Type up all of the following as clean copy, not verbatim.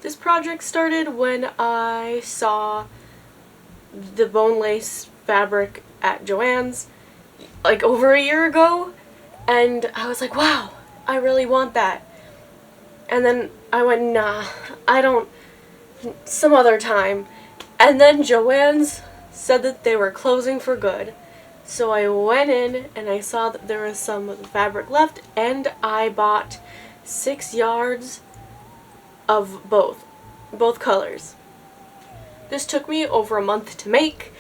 This project started when I saw the bone lace fabric at Joann's like over a year ago, and I was like, wow, I really want that. And then I went, nah, I don't, some other time. And then Joann's said that they were closing for good. So I went in and I saw that there was some fabric left, and I bought 6 yards of both colors. This took me over a month to make.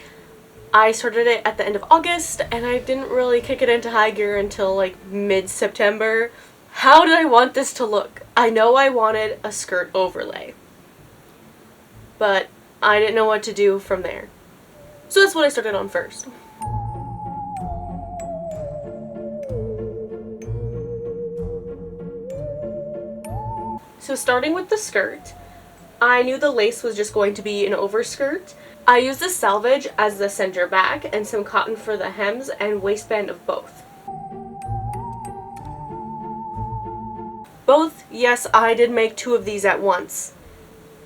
I started it at the end of August, and I didn't really kick it into high gear until like mid-September. How did I want this to look? I know I wanted a skirt overlay, but I didn't know what to do from there. So that's what I started on first. So starting with the skirt, I knew the lace was just going to be an overskirt. I used the selvage as the center back and some cotton for the hems and waistband of both. Yes, I did make 2 of these at once,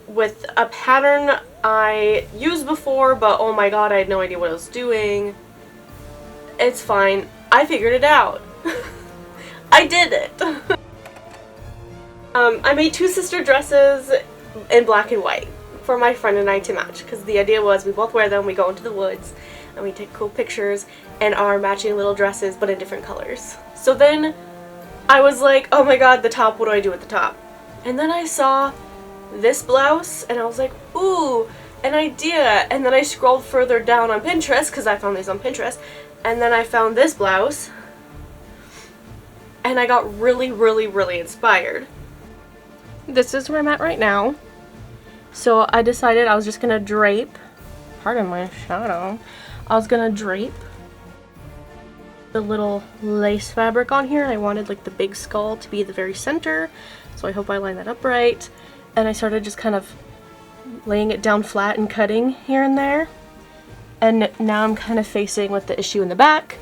with a pattern I used before, but oh my god, I had no idea what I was doing. It's fine. I figured it out. I did it. I made 2 sister dresses in black and white for my friend and I to match, because the idea was we both wear them, we go into the woods, and we take cool pictures and our matching little dresses, but in different colors. So then I was like, oh my god, the top, what do I do with the top? And then I saw this blouse, and I was like, ooh, an idea. And then I scrolled further down on Pinterest, because I found these on Pinterest, and then I found this blouse, and I got really, really, really inspired. This is where I'm at right now. So I decided I was just gonna drape, pardon my shadow, I was gonna drape the little lace fabric on here. I wanted like the big skull to be the very center, so I hope I line that up right. And I started just kind of laying it down flat and cutting here and there. And now I'm kind of facing with the issue in the back.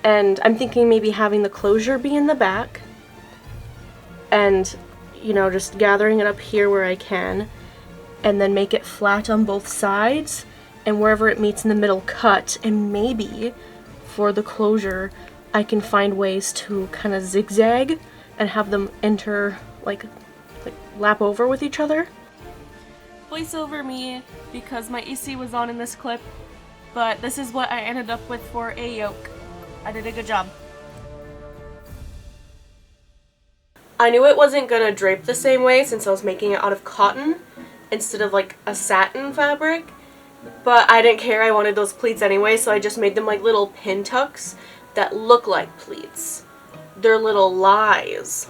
And I'm thinking maybe having the closure be in the back. And, you know, just gathering it up here where I can. And then make it flat on both sides. And wherever it meets in the middle, cut. And maybe for the closure, I can find ways to kind of zigzag and have them like lap over with each other. Voice over me because my EC was on in this clip, but this is what I ended up with for a yoke. I did a good job. I knew it wasn't gonna drape the same way since I was making it out of cotton instead of like a satin fabric, but I didn't care. I wanted those pleats anyway, so I just made them like little pin tucks that look like pleats. They're little lies.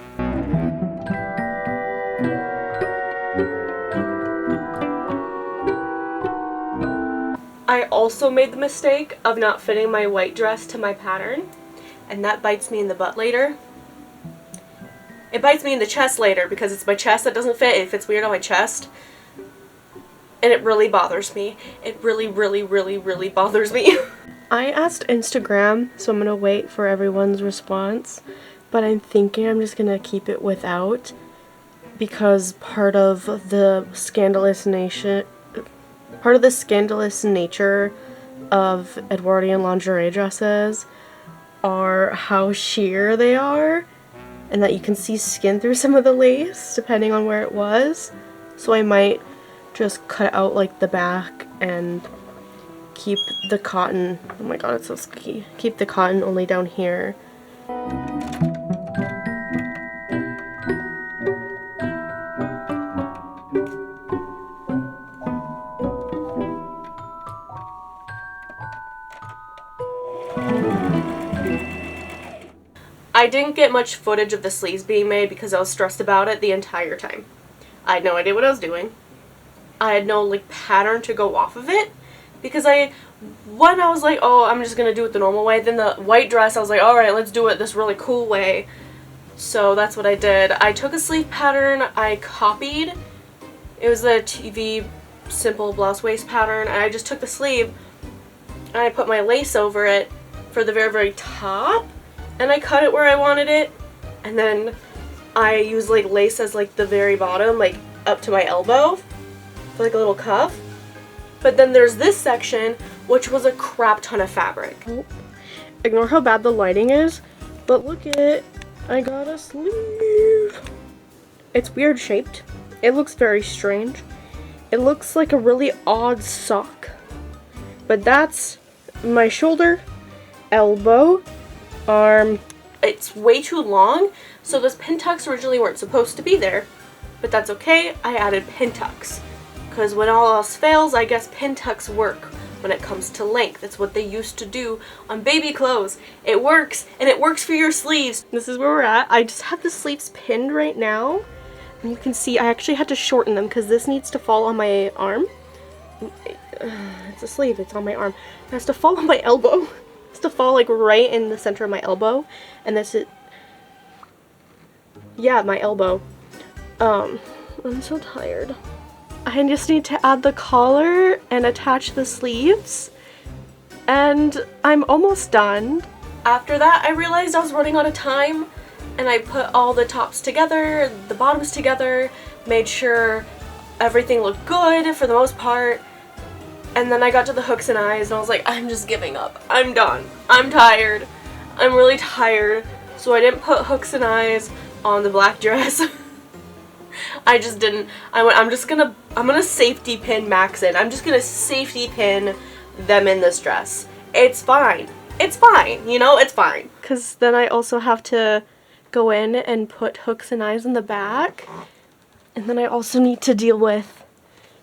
I also made the mistake of not fitting my white dress to my pattern, and that bites me in the butt later. It bites me in the chest later because it's my chest that doesn't fit. It fits weird on my chest, and it really bothers me. It really, really, really, really bothers me. I asked Instagram, so I'm gonna wait for everyone's response, but I'm thinking I'm just gonna keep it without, because part of the scandalous nature of Edwardian lingerie dresses are how sheer they are, and that you can see skin through some of the lace depending on where it was. So I might just cut out like the back and keep the cotton, oh my god, it's so sticky, keep the cotton only down here. I didn't get much footage of the sleeves being made because I was stressed about it the entire time. I had no idea what I was doing. I had no like pattern to go off of it because I was like, oh, I'm just gonna do it the normal way. Then the white dress, I was like, alright, let's do it this really cool way. So that's what I did. I took a sleeve pattern I copied. It was the TV simple blouse waist pattern, and I just took the sleeve and I put my lace over it for the very, very top, and I cut it where I wanted it, and then I used like lace as like the very bottom, like up to my elbow for like a little cuff. But then there's this section, which was a crap ton of fabric. Oh, ignore how bad the lighting is, but look at it. I got a sleeve. It's weird shaped. It looks very strange. It looks like a really odd sock. But that's my shoulder, elbow, arm. It's way too long, so those pin tucks originally weren't supposed to be there. But that's okay, I added pin tucks. Because when all else fails, I guess pin tucks work when it comes to length. It's what they used to do on baby clothes. It works, and it works for your sleeves. This is where we're at. I just have the sleeves pinned right now. And you can see I actually had to shorten them because this needs to fall on my arm. It's a sleeve, it's on my arm. It has to fall on my elbow. It has to fall like right in the center of my elbow. And that's it. Yeah, my elbow. I'm so tired. I just need to add the collar and attach the sleeves. And I'm almost done. After that, I realized I was running out of time. And I put all the tops together, the bottoms together, made sure everything looked good for the most part. And then I got to the hooks and eyes and I was like, I'm just giving up. I'm done. I'm tired. I'm really tired. So I didn't put hooks and eyes on the black dress. I just didn't. I'm gonna safety pin Max in. I'm just gonna safety pin them in this dress. It's fine. It's fine. You know, it's fine. Because then I also have to go in and put hooks and eyes in the back. And then I also need to deal with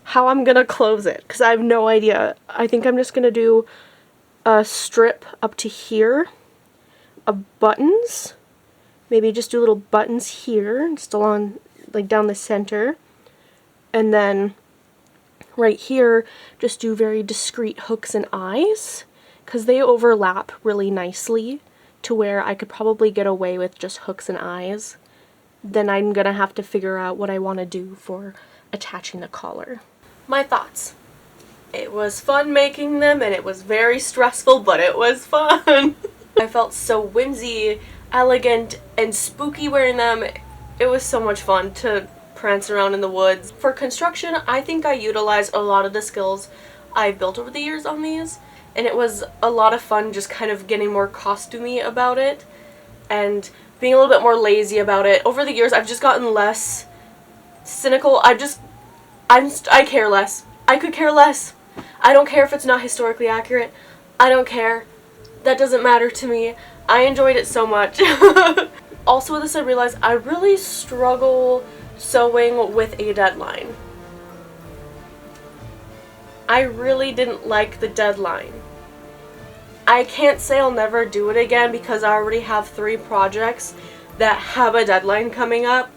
how I'm gonna close it, because I have no idea. I think I'm just gonna do a strip up to here of buttons. Maybe just do little buttons here, just along, like down the center. And then right here, just do very discreet hooks and eyes, because they overlap really nicely to where I could probably get away with just hooks and eyes. Then I'm gonna have to figure out what I want to do for attaching the collar. My thoughts. It was fun making them and it was very stressful, but it was fun. I felt so whimsy, elegant, and spooky wearing them. It was so much fun to prance around in the woods. For construction, I think I utilized a lot of the skills I've built over the years on these. And it was a lot of fun just kind of getting more costumey about it and being a little bit more lazy about it. Over the years, I've just gotten less cynical. I care less. I could care less. I don't care if it's not historically accurate. I don't care. That doesn't matter to me. I enjoyed it so much. Also with this, I realized I really struggle sewing with a deadline. I really didn't like the deadline. I can't say I'll never do it again because I already have 3 projects that have a deadline coming up.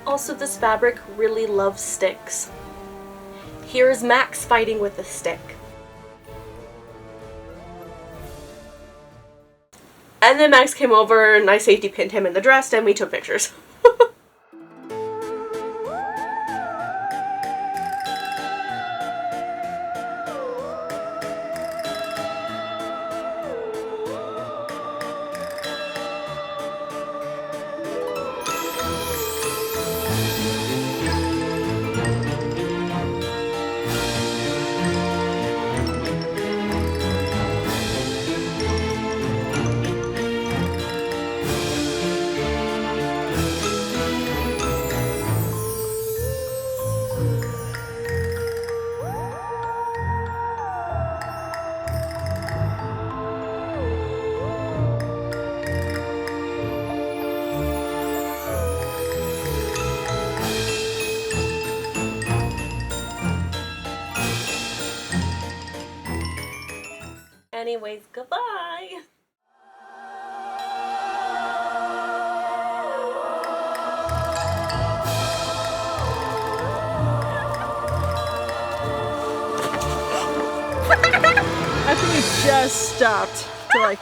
Also, this fabric really loves sticks. Here's Max fighting with a stick. And then Max came over and I safety pinned him in the dress and we took pictures. Anyways, goodbye! I think we just stopped to like